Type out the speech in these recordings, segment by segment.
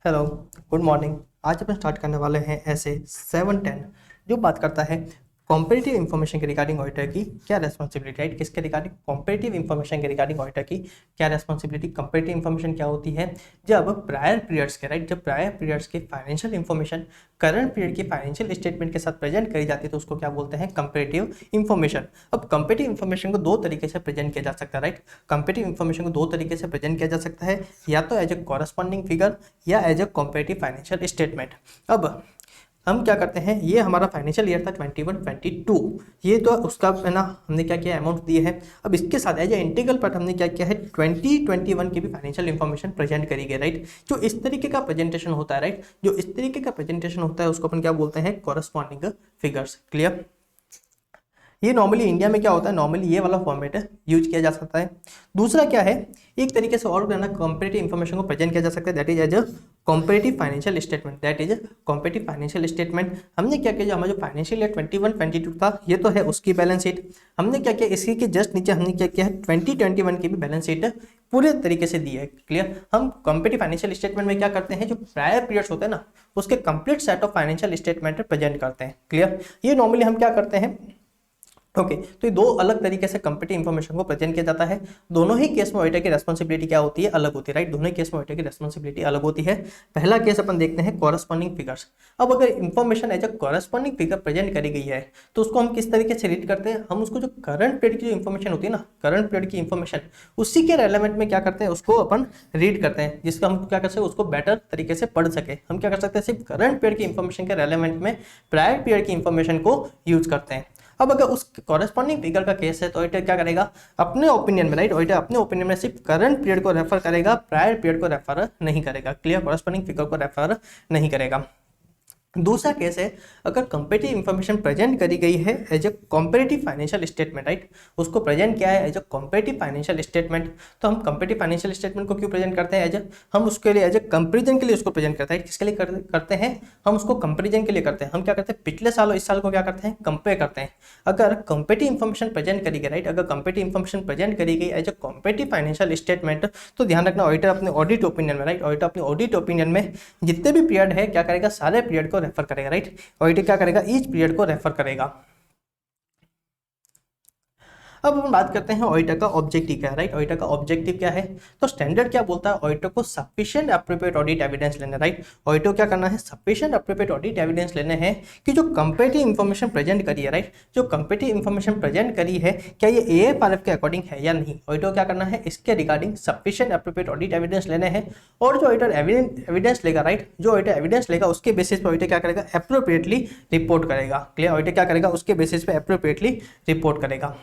Hello, good morning. आज अपन start करने वाले हैं ऐसे 7-10 जो बात करता है कॉम्पिटिटिव इन्फॉर्मेशन के रिगार्डिंग ऑडिटर की क्या रेस्पॉन्सिबिलिटी, राइट। किसके रिगार्डिंग? कॉम्पिटिटिव इन्फॉर्मेशन के रिगार्डिंग ऑडिटर की क्या रेस्पॉन्सिबिलिटी। कॉम्पिटिटिव इन्फॉर्मेशन क्या होती है? जब प्रायर पीरियड्स के, राइट, जब प्रायर पीरियड्स के फाइनेंशियल इन्फॉर्मेशन करंट पीरियड की फाइनेंशियल स्टेटमेंट के साथ प्रेजेंट करी जाती है तो उसको क्या बोलते हैं? Comparative information. अब कंपेरेटिव इन्फॉर्मेशन को दो तरीके से प्रेजेंट किया जा सकता है, राइट। कंपेरेटिव इन्फॉर्मेशन को दो तरीके से प्रेजेंट किया जा सकता है, या तो एज ए कॉरस्पॉन्डिंग फिगर या as a comparative financial statement. अब हम क्या करते हैं, ये हमारा फाइनेंशियल ईयर था 21-22, ये तो उसका है ना, हमने क्या किया, अमाउंट दिए हैं। अब इसके साथ एज ए इंटीग्रल पार्ट हमने क्या किया है, 2021 की भी फाइनेंशियल इन्फॉर्मेशन प्रेजेंट करी गई, राइट। जो इस तरीके का प्रेजेंटेशन होता है, राइट, जो इस तरीके का प्रेजेंटेशन होता है उसको अपन क्या बोलते हैं? Corresponding figures. क्लियर? ये नॉर्मली इंडिया में क्या होता है, नॉर्मली ये वाला फॉर्मेट यूज किया जा सकता है। दूसरा क्या है, एक तरीके से और ना कंपेरेटिव इन्फॉर्मेशन को प्रेजेंट किया जा सकता है, that is as a comparative financial statement. That is comparative financial statement. हमने क्या किया, हमारा जो फाइनेंशियल ईयर 21-22 था ये तो है, उसकी बैलेंस शीट हमने क्या किया, इसी के जस्ट नीचे हमने क्या किया है, 2021 की भी बैलेंस शीट पूरे तरीके से दी है। क्लियर? हम कंपेरेटिव फाइनेंशियल स्टेटमेंट में क्या करते हैं, जो प्रायर पीरियड्स होते हैं ना उसके complete set of financial statement present करते हैं। क्लियर? ये नॉर्मली हम क्या करते हैं, ओके तो ये दो अलग तरीके से कंपेरेटिव इन्फॉर्मेशन को प्रेजेंट किया जाता है। दोनों ही केस में ऑडिटर की रेस्पॉन्सिबिलिटी क्या होती है, अलग होती है, राइट। दोनों ही केस में ऑडिटर की रेस्पॉन्सिबिलिटी अलग होती है। पहला केस अपन देखते हैं कॉरस्पॉन्डिंग फिगर्स। अब अगर information as a corresponding figure present करी गई है तो उसको हम किस तरीके से रीड करते हैं, हम उसको जो करंट पीरियड की जो इन्फॉर्मेशन होती है ना, करंट पीरियड की इन्फॉर्मेशन उसी के रेलेवेंट में क्या करते हैं, उसको अपन रीड करते हैं, जिसका हम क्या कर सकते हैं, उसको बेटर तरीके से पढ़ सके। हम क्या कर सकते हैं, सिर्फ करंट पीरियड की इन्फॉर्मेशन के रेलेवेंट में प्रायर पीरियड की इन्फॉर्मेशन को यूज करते हैं। अब अगर उस कॉरेस्पॉन्डिंग फिगर का केस है तो ऑडिटर क्या करेगा, अपने ओपिनियन में, राइट, ऑडिटर अपने ओपिनियन में सिर्फ करंट पीरियड को रेफर करेगा, प्रायर पीरियड को रेफर नहीं करेगा। क्लियर? कॉरेस्पॉन्डिंग फिगर को रेफर नहीं करेगा। दूसरा केस है, अगर कंपेरेटिव इंफॉर्मेशन प्रेजेंट करी गई है as a comparative financial statement, right, उसको प्रेजेंट किया है as a comparative financial statement. तो हम कंपेरेटिव फाइनेंशियल स्टेटमेंट को क्यों प्रेजेंट करते हैं, एज हम उसके लिए एज ए कंपेरिजन के लिए उसको प्रेजेंट करते हैं। किसके लिए करते हैं, हम उसको कंपेरिजन के लिए करते हैं। हम क्या करते हैं, पिछले साल और इस साल को क्या करते हैं, कंपेयर करते हैं। अगर कंपेरेटिव इंफॉर्मेशन प्रेजेंट करी गई, राइट, अगर कंपेरेटिव इंफॉर्मेशन प्रेजेंट करी गई as a comparative financial statement, तो ध्यान रखना ऑडिटर अपने ऑडिट ओपिनियन में, राइट, ऑडिटर अपने ऑडिट ओपिनियन में जितने भी पीरियड है क्या करेगा, सारे पीरियड को रेफर करेगा, राइट। ऑडिटर क्या करेगा, ईच पीरियड को रेफर करेगा। अब हम बात करते हैं ऑडिटर का ऑब्जेक्टिव क्या है, राइट। ऑडिटर का ऑब्जेक्टिव क्या है, तो स्टैंडर्ड क्या बोलता है, ऑडिटर को सफिशिएंट एप्रोप्रिएट ऑडिट एविडेंस लेना, राइट। ऑडिटर क्या करना है, सफिशिएंट एप्रोप्रिएट ऑडिट एविडेंस लेने हैं कि जो कंपेरेटिव इंफॉर्मेशन प्रेजेंट करी है, राइट, जो कंपेरेटिव इंफॉर्मेशन प्रेजेंट करी है क्या ये एएफआरएफ के अकॉर्डिंग है या नहीं। ऑडिटर क्या करना है, इसके regarding sufficient appropriate audit evidence लेने हैं। और जो ऑडिटर एविडेंस लेगा, राइट, जो ऑडिटर एविडेंस लेगा उसके बेसिस पर ऑडिटर क्या करेगा, एप्रोप्रिएटली रिपोर्ट करेगा। क्लियर? ऑडिटर क्या करेगा, उसके बेसिस पे एप्रोप्रिएटली रिपोर्ट करेगा।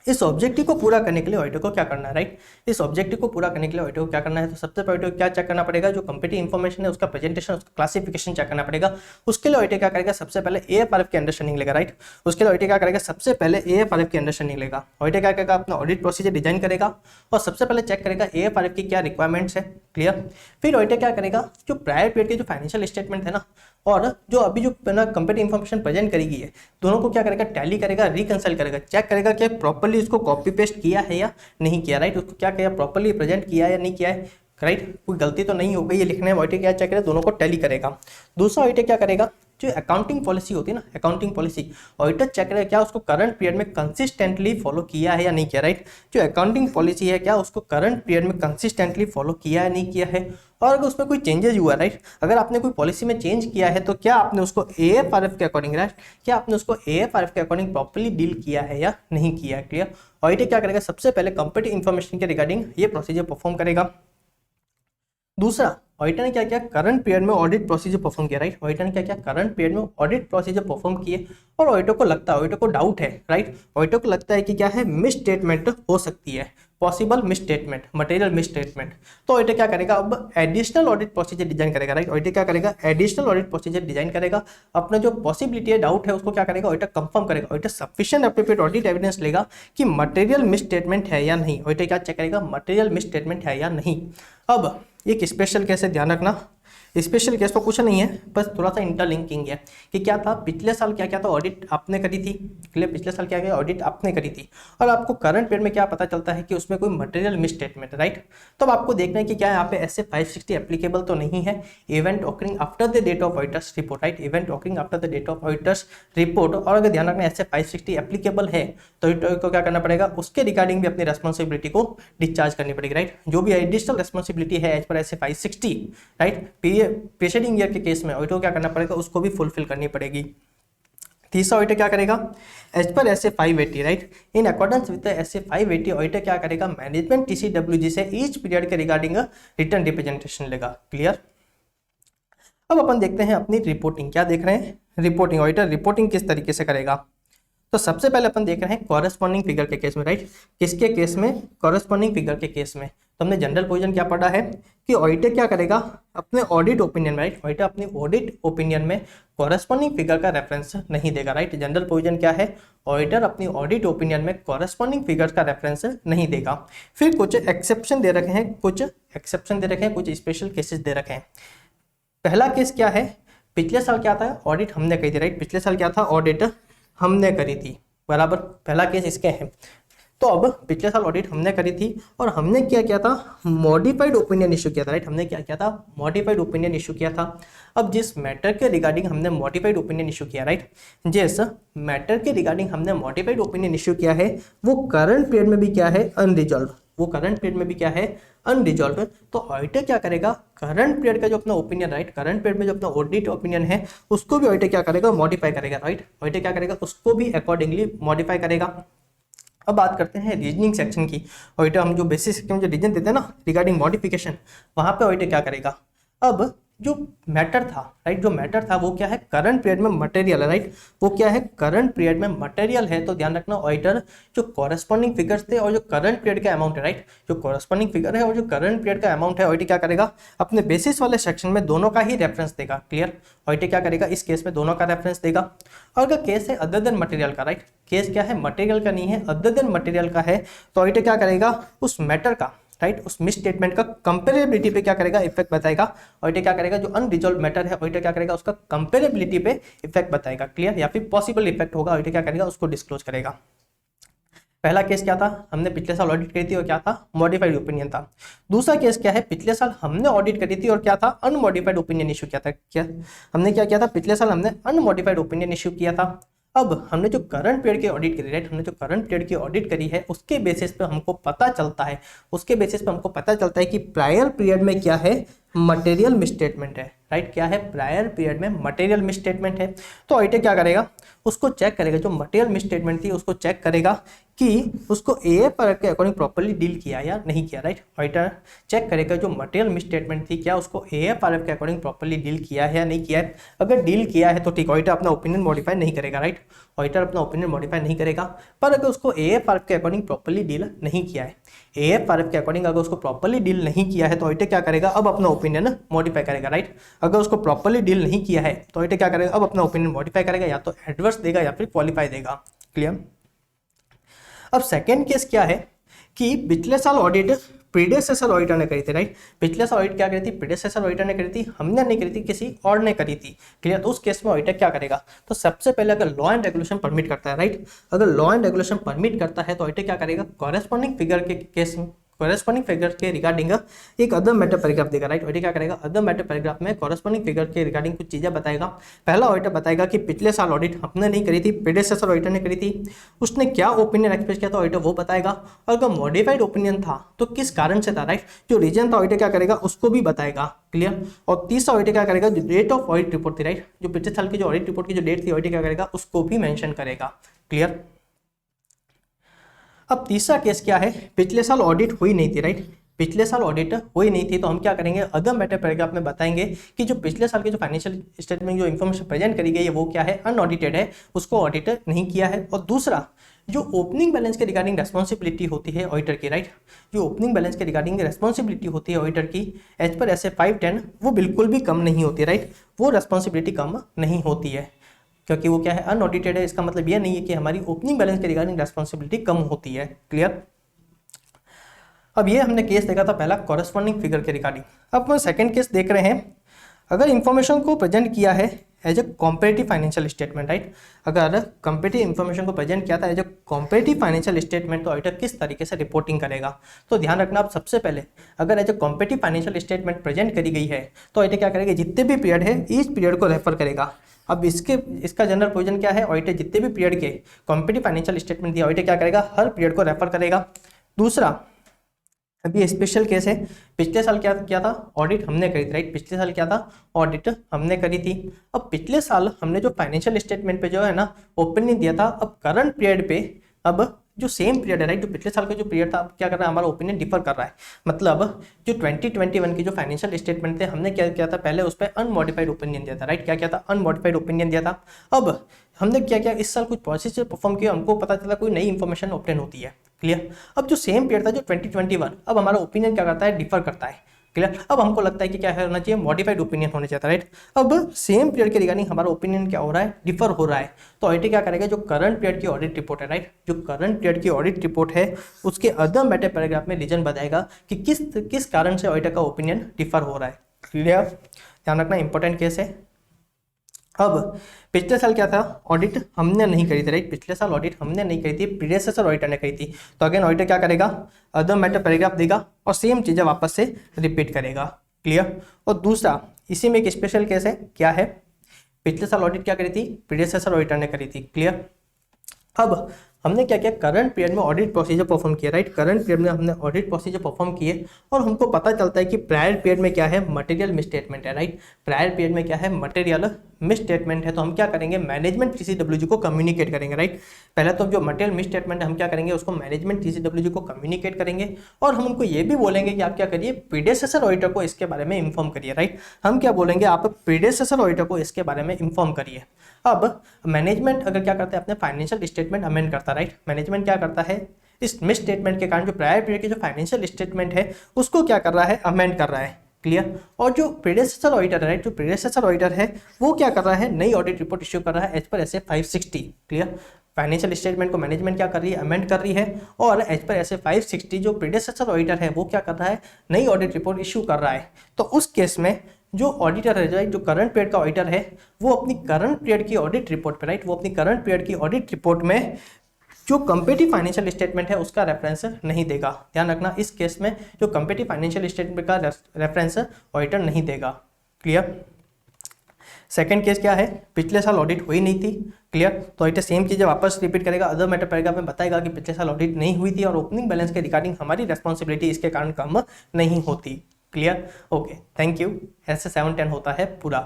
इस ऑब्जेक्टिव को पूरा करने के लिए ऑडिटर को क्या करना है, राइट, इस ऑब्जेक्टिव को पूरा करने के लिए ऑडिटर को क्या करना है, तो सबसे पहले ऑडिटर को क्या चेक करना पड़ेगा, जो कंपेरेटिव इन्फॉर्मेशन है उसका प्रेजेंटेशन, उसका क्लासिफिकेशन चेक करना पड़ेगा। उसके लिए ऑडिटर क्या करेगा, सबसे पहले एएफआरएफ की अंडरस्टैंडिंग लेगा, राइट। उसके लिए ऑडिटर क्या करेगा, सबसे पहले एएफआरएफ की अंडरस्टैंडिंग लेगा। ऑडिटर क्या करेगा, अपना ऑडिट प्रोसीजर डिजाइन करेगा और सबसे पहले चेक करेगा एएफआरएफ की क्या रिक्वायरमेंट्स है। क्लियर? फिर ऑडिटर क्या करेगा, जो प्रायर पीरियड के जो फाइनेंशियल स्टेटमेंट है ना और जो अभी जो कंपेरेटिव इन्फॉर्मेशन प्रेजेंट करी गई है, दोनों को क्या करेगा, टैली करेगा, रिकंसाइल करेगा, चेक करेगा कि प्रॉपर्ली इसको कॉपी पेस्ट किया है या नहीं किया, राइट। उसको क्या किया, प्रॉपर्ली प्रेजेंट किया या नहीं किया है, राइट, कोई गलती तो नहीं हो गई ये लिखने में। ऑडिटर क्या चेक करेगा, दोनों को टैली करेगा। दूसरा ऑडिटर क्या करेगा, जो अकाउंटिंग पॉलिसी होती है ना, अकाउंटिंग पॉलिसी, ऑडिटर चेक करेगा क्या उसको करंट पीरियड में कंसिस्टेंटली फॉलो किया है या नहीं किया, राइट। जो अकाउंटिंग पॉलिसी है क्या उसको करंट पीरियड में कंसिस्टेंटली फॉलो किया है नहीं किया है। और अगर उसमें कोई चेंजेस हुआ, राइट, अगर आपने कोई पॉलिसी में चेंज किया है तो क्या आपने उसको एएफआरएफ के अकॉर्डिंग, राइट, क्या आपने उसको एएफआरएफ के अकॉर्डिंग प्रॉपर्ली डील किया है या नहीं किया है। क्लियर? ऑडिटर क्या करेगा, सबसे पहले कंपेरेटिव इन्फॉर्मेशन के रिगार्डिंग ये प्रोसीजर परफॉर्म करेगा। दूसरा, ऑडिटर ने क्या किया, करंट पीरियड में ऑडिट प्रोसीजर परफॉर्म किया, राइट। ऑडिटर ने क्या किया, करंट पीरियड में ऑडिट प्रोसीजर परफॉर्म किए और ऑडिटर को लगता है, ऑडिटर को डाउट है, राइट, ऑडिटर को लगता है कि क्या है, मिस स्टेटमेंट हो सकती है, possible miss statement, material miss statement. तो ऑडिटर क्या करेगा, अब एडिशनल ऑडिट प्रोसीजर डिजाइन करेगा, राइट। ऑडिटर क्या करेगा, एडिशनल ऑडिट प्रोसीजर डिजाइन करेगा। अपना जो पॉसिबिलिटी है, डाउट है, उसको क्या करेगा, ऑडिटर कंफर्म करेगा। Auditor sufficient appropriate audit evidence लेगा कि मटेरियल मिस स्टेटमेंट है या नहीं। ऑडिटर क्या चेक करेगा, मटेरियल मिस स्टेटमेंट है या नहीं। अब एक स्पेशल केस है, ध्यान रखना, स्पेशल केस तो कुछ नहीं है, बस थोड़ा सा इंटरलिंकिंग है कि क्या था पिछले साल क्या क्या था ऑडिट आपने करी थी, क्लियर, पिछले साल क्या क्या ऑडिट आपने करी थी और आपको करंट पीरियड में क्या पता चलता है कि उसमें कोई मटेरियल मिस स्टेटमेंट, राइट। तो अब आपको देखना है कि क्या यहाँ पे ऐसे 560 एप्लीकेबल तो नहीं है, event occurring after the date of auditor's report, right, event occurring after the date of auditor's report. और अगर ध्यान रखना ऐसे 560 एप्लीकेबल है तो ऑडिटर को क्या करना पड़ेगा, उसके रिगार्डिंग भी अपनी रेस्पॉन्सिबिलिटी को डिस्चार्ज करनी पड़ेगी, राइट। जो भी एडिशनल रेस्पॉन्सिबिलिटी है एज पर ऐसे 560, राइट, प्रीसीडिंग ईयर के केस में ऑडिटर को क्या करना पड़ेगा, उसको भी फुलफिल करनी पड़ेगी। तीसरा ऑडिटर क्या करेगा, एज पर ऐसे 580, राइट, इन अकॉर्डेंस विद ऐसे 580 ऑडिटर क्या करेगा, मैनेजमेंट TCWG से ईच पीरियड के रिगार्डिंग रिटर्न रिप्रेजेंटेशन लेगा, क्लियर। अब अपन देखते हैं अपनी रिपोर्टिंग, क्या देख रहे हैं, रिपोर्टिंग, ऑडिटर रिपोर्टिंग किस तरीके से करेगा। तो सबसे पहले अपन देख रहे हैं कॉरेस्पॉन्डिंग फिगर के केस में, राइट, किसके केस में, कॉरेस्पॉन्डिंग फिगर के केस में। तो हमने जनरल प्रोविजन क्या पढ़ा है कि ऑडिटर क्या करेगा, अपने ऑडिट ओपिनियन में, राइट, ऑडिटर अपनी ऑडिट ओपिनियन में कॉरेस्पॉन्डिंग फिगर का रेफरेंस नहीं देगा, राइट। जनरल प्रोविजन क्या है, ऑडिटर अपनी ऑडिट ओपिनियन में कॉरेस्पॉन्डिंग फिगर का रेफरेंस नहीं देगा। फिर कुछ एक्सेप्शन दे रखे हैं, कुछ एक्सेप्शन दे रखे हैं, कुछ स्पेशल केसेस दे रखे हैं। पहला केस क्या है, पिछले साल क्या था, ऑडिट हमने कही थी, राइट, पिछले साल क्या था, ऑडिट हमने करी थी, बराबर, पहला केस इसके है। तो अब पिछले साल ऑडिट हमने करी थी और हमने क्या किया था, मॉडिफाइड ओपिनियन इशू किया था, राइट, हमने क्या किया था, मॉडिफाइड ओपिनियन इशू किया था। अब जिस मैटर के रिगार्डिंग हमने मॉडिफाइड ओपिनियन इशू किया, राइट, जिस मैटर के रिगार्डिंग हमने मॉडिफाइड ओपिनियन इशू किया है वो करंट पीरियड में भी क्या है, अनरिजॉल्व, वो करंट पीरियड में भी क्या है, अनरिजॉल्व। तो ऑडिटर क्या करेगा, करंट पीरियड का जो अपना ओपिनियन, राइट, करंट पीरियड में जो अपना ऑडिट ओपिनियन है उसको भी ऑडिटर क्या करेगा, मॉडिफाई करेगा, राइट, ऑडिटर क्या करेगा, उसको भी अकॉर्डिंगली मॉडिफाई करेगा। अब बात करते हैं रीजनिंग सेक्शन की। ऑडिटर हम जो बेसिक सेक्शन में जो रीजन देते हैं ना रिगार्डिंग मॉडिफिकेशन, वहां पे ऑडिटर क्या करेगा, अब जो मैटर था, राइट, जो मैटर था वो क्या है, करंट पीरियड में मटेरियल है, राइट, वो क्या है, करंट पीरियड में मटेरियल है। तो ध्यान रखना ऑडिटर जो कॉरेस्पॉन्डिंग फिगर्स थे और जो करंट पीरियड का अमाउंट है, राइट, जो कॉरेस्पॉन्डिंग फिगर है और जो करंट पीरियड का अमाउंट है, ऑडिटर क्या करेगा, अपने बेसिस वाले सेक्शन में दोनों का ही रेफरेंस देगा, क्लियर। ऑडिटर क्या करेगा, इस केस में दोनों का रेफरेंस देगा। और अगर केस है अदर देन मटेरियल का, राइट, केस क्या है, मटेरियल का नहीं है, अदर देन मटेरियल का है, तो ऑडिटर क्या करेगा, उस मैटर का, राइट, उस मिस स्टेटमेंट का कंपेरेबिलिटी पे क्या करेगा, इफेक्ट बताएगा। ऑडिटर क्या करेगा, जो अनरिजॉल्व मैटर है ऑडिटर क्या करेगा, उसका कंपेरेबिलिटी पे इफेक्ट बताएगा, क्लियर, या फिर पॉसिबल इफेक्ट होगा, ऑडिटर क्या करेगा, उसको डिस्क्लोज करेगा। पहला केस क्या था, हमने पिछले साल ऑडिट करी थी और क्या था, मॉडिफाइड ओपिनियन था। दूसरा केस क्या है, पिछले साल हमने ऑडिट करी थी और क्या था, अनमॉडिफाइड ओपिनियन इशू किया था। क्या हमने क्या किया था, पिछले साल हमने अनमॉडिफाइड ओपिनियन इशू किया था। अब हमने जो करंट पीरियड की ऑडिट करी, राइट, हमने जो करंट पीरियड की ऑडिट करी है उसके बेसिस पे हमको पता चलता है, उसके बेसिस पे हमको पता चलता है कि प्रायर पीरियड में क्या है, मटेरियल मिसस्टेटमेंट है, राइट, क्या है, प्रायर पीरियड में मटेरियल मिसस्टेटमेंट है। तो ऑडिटर क्या करेगा, उसको चेक करेगा, जो मटेरियल मिसस्टेटमेंट थी उसको चेक करेगा कि उसको AFR के अकॉर्डिंग प्रॉपर्ली डील किया या नहीं किया, राइट। ऑडिटर चेक करेगा जो मटेरियल मिसस्टेटमेंट थी क्या उसको AFR के अकॉर्डिंग प्रॉपर्ली डील किया है या नहीं किया है। अगर डील किया है तो ठीक, ऑडिटर अपना ओपिनियन मॉडिफाई नहीं करेगा, राइट, ऑडिटर अपना ओपिनियन मॉडिफाई नहीं करेगा। पर अगर उसको AFR के अकॉर्डिंग प्रॉपर्ली डील नहीं किया है, AFR के अकॉर्डिंग अगर उसको प्रॉपर्ली डील नहीं किया है तो ऑडिटर क्या करेगा, अब अपना ओपिनियन मॉडिफाई करेगा, राइट। अगर उसको प्रॉपर्ली डील नहीं किया है तो ऑडिटर क्या करेगा, अब अपना ओपिनियन मॉडिफाई करेगा, या तो एडवर्स देगा या फिर क्वालिफाई देगा, क्लियर। अब सेकेंड केस क्या है कि पिछले साल ऑडिट प्रीडेसेसर ऑडिटर ने करी थी, राइट, पिछले साल ऑडिट क्या करी थी, प्रीडेसेसर ऑडिटर ने करी थी, हमने नहीं करी थी, किसी और ने करी थी, क्लियर। तो उस केस में ऑडिटर क्या करेगा, तो सबसे पहले अगर लॉ एंड रेगुलेशन परमिट करता है, राइट, अगर लॉ एंड रेगुलेशन परमिट करता है तो ऑडिटर क्या करेगा, कॉरेस्पॉन्डिंग फिगर के केस में, कॉरेस्पॉन्डिंग फिगर के रिगार्डिंग एक अदर मैटर पैराग्राफ देगा, राइट। ऑडिटर क्या करेगा, अदर मैटर पैराग्राफ में कॉरेस्पॉन्डिंग फिगर के रिगार्डिंग कुछ चीजें बताएगा। पहला ऑडिटर बताएगा कि पिछले साल ऑडिट हमने नहीं करी थी, प्रीडेसेसर ऑडिटर ने करी थी, उसने क्या ओपिनियन एक्सप्रेस किया था ऑडिटर वो बताएगा। और अगर मॉडिफाइड ओपिनियन था तो किस कारण से था, राइट, जो रीजन था ऑडिटर क्या करेगा उसको भी बताएगा, क्लियर। और तीसरा ऑडिटर क्या करेगा, जो डेट ऑफ ऑडिट रिपोर्ट थी, राइट, जो पिछले साल की जो ऑडिट रिपोर्ट की जो डेट थी ऑडिटर क्या करेगा उसको भी मेंशन करेगा, क्लियर। अब तीसरा केस क्या है, पिछले साल ऑडिट हुई नहीं थी, राइट, पिछले साल ऑडिट हुई नहीं थी, तो हम क्या करेंगे, अदर मैटर पैराग्राफ में बताएंगे कि जो पिछले साल की जो फाइनेंशियल स्टेटमेंट जो इन्फॉर्मेशन प्रेजेंट करी गई है वो क्या है, अनऑडिटेड है, उसको ऑडिटर नहीं किया है। और दूसरा जो ओपनिंग बैलेंस के रिगार्डिंग रेस्पॉन्सिबिलिटी होती है ऑडिटर की, राइट, जो ओपनिंग बैलेंस के रिगार्डिंग रेस्पॉन्सिबिलिटी होती है ऑडिटर की एज पर ऐसे 510 वो बिल्कुल भी कम नहीं होती, राइट, वो रेस्पॉन्सिबिलिटी कम नहीं होती है, क्योंकि वो क्या है, अनऑडिटेड है। इसका मतलब ये नहीं है कि हमारी ओपनिंग बैलेंस के रिगार्डिंग रेस्पॉन्सिबिलिटी कम होती है, क्लियर। अब ये हमने केस देखा था पहला कॉरेस्पॉन्डिंग फिगर के रिगार्डिंग। अब हम सेकंड केस देख रहे हैं, अगर इंफॉर्मेशन को प्रेजेंट किया है as a comparative financial statement, right, अगर कंपेरेटिव इंफॉर्मेशन को प्रेजेंट किया था as a comparative financial statement, तो ऑडिटर किस तरीके से रिपोर्टिंग करेगा। तो ध्यान रखना, आप सबसे पहले अगर as a comparative financial statement present करी गई है तो ऑडिटर क्या करेगा, जितने भी पीरियड है इस पीरियड को रेफर करेगा। अब इसका जनरल प्रोविजन क्या है, ऑडिटर जितने भी पीरियड के कॉम्पेरेटिव फाइनेंशियल स्टेटमेंट दिया, ऑडिटर क्या करेगा, हर पीरियड को रेफर करेगा। दूसरा, अभी स्पेशल केस है, पिछले साल क्या किया था, ऑडिट हमने करी थी, राइट, पिछले साल क्या था, ऑडिट हमने करी थी। अब पिछले साल हमने जो फाइनेंशियल स्टेटमेंट पे जो है ना ओपिनियन दिया था, अब करंट पीरियड पे अब जो सेम पीरियड है, राइट, जो पिछले साल का जो पीरियड था, अब क्या कर रहा है, हमारा ओपिनियन डिफर कर रहा है। मतलब जो 2021 की जो फाइनेंशियल स्टेटमेंट थे, हमने क्या किया था, पहले उस पर अनमॉडिफाइड ओपिनियन दिया था, राइट, क्या किया था, अनमॉडिफाइड ओपिनियन दिया था। अब हमने क्या किया, इस साल कुछ प्रोसेस परफॉर्म किया, हमको पता चला कोई नई इंफॉर्मेशन ऑब्टेन होती है। क्लियर। अब जो सेम पीरियड था जो 2021, अब हमारा ओपिनियन क्या करता है, डिफर करता है। क्लियर। अब हमको लगता है कि क्या होना चाहिए, मॉडिफाइड ओपिनियन होना चाहिए, राइट। अब सेम पीरियड के रिगार्डिंग हमारा ओपिनियन क्या हो रहा है, डिफर हो रहा है। तो ऑडिटर क्या करेगा, जो करंट पीरियड की ऑडिट रिपोर्ट है, राइट, जो करंट पीरियड की ऑडिट रिपोर्ट है उसके अदर मैटर पैराग्राफ में रीजन बताएगा कि किस कारण से ऑडिटर का ओपिनियन डिफर हो रहा है। क्लियर। ध्यान रखना, इंपॉर्टेंट केस है। अब पिछले साल क्या था, ऑडिट हमने नहीं करी थी, राइट, पिछले साल ऑडिट हमने नहीं करी थी, प्रीडेसेसर ऑडिटर ने करी थी। तो अगेन ऑडिटर क्या करेगा, अदर मैटर पैराग्राफ देगा और सेम चीज़ें वापस से रिपीट करेगा। क्लियर। और दूसरा, इसी में एक स्पेशल केस है, क्या है, पिछले साल ऑडिट क्या करी थी, प्रीडेसेसर ऑडिटर ने करी थी। क्लियर। अब हमने क्या किया, करंट पीरियड में ऑडिट प्रोसीजर परफॉर्म किया, राइट, करंट पीरियड में हमने ऑडिट प्रोसीजर परफॉर्म किए और हमको पता चलता है कि प्रायर पीरियड में क्या है, मटेरियल मिसस्टेटमेंट है, राइट, प्रायर पीरियड में क्या है, मटेरियल मिसस्टेटमेंट है। तो हम क्या करेंगे, मैनेजमेंट TCWG को कम्युनिकेट करेंगे, राइट। पहले तो जो मटेरियल मिसस्टेटमेंट है हम क्या करेंगे, उसको मैनेजमेंट TCWG को कम्युनिकेट करेंगे और हम उनको ये भी बोलेंगे कि आप क्या करिए, प्रीडेसेसर ऑडिटर को इसके बारे में इन्फॉर्म करिए, राइट। हम क्या बोलेंगे, आप प्रीडेसेसर ऑडिटर को इसके बारे में इन्फॉर्म करिए। अब मैनेजमेंट अगर क्या करता है, अपने फाइनेंशियल स्टेटमेंट अमेंड करता है, राइट, मैनेजमेंट क्या करता है, इस मिस स्टेटमेंट के कारण जो प्रायर पीरियड की जो फाइनेंशियल स्टेटमेंट है उसको क्या कर रहा है, अमेंड कर रहा है। क्लियर। और जो प्रीडेसेसर ऑडिटर है, राइट, जो प्रीडेसेसर ऑडिटर है वो क्या कर रहा है, नई ऑडिट रिपोर्ट इश्यू कर रहा है एज पर SF 560। क्लियर। फाइनेंशियल स्टेटमेंट को मैनेजमेंट क्या कर रही है, अमेंड कर रही है और एज पर SF 560 जो प्रीडेसेसर ऑडिटर है वो क्या कर रहा है, नई ऑडिट रिपोर्ट इश्यू कर रहा है। तो उस केस में जो ऑडिटर है, राइट, जो करंट पीरियड का ऑडिटर है वो अपनी करंट पीरियड की ऑडिट रिपोर्ट पे, राइट, वो अपनी करंट पीरियड की ऑडिट रिपोर्ट में जो कंपेरेटिव फाइनेंशियल स्टेटमेंट है उसका रेफरेंस नहीं देगा। ध्यान रखना, इस केस में जो कंपेरेटिव फाइनेंशियल स्टेटमेंट का रेफरेंस ऑडिटर नहीं देगा। क्लियर। सेकंड केस क्या है, पिछले साल ऑडिट हुई नहीं थी। क्लियर। तो ऑडिटर सेम चीज़ें वापस रिपीट करेगा, अदर मैटर पैराग्राफ में बताएगा कि पिछले साल ऑडिट नहीं हुई थी और ओपनिंग बैलेंस के रिगार्डिंग हमारी रेस्पॉन्सिबिलिटी इसके कारण कम नहीं होती। क्लियर। Okay, thank you. ऐसे 7-10 होता है पूरा।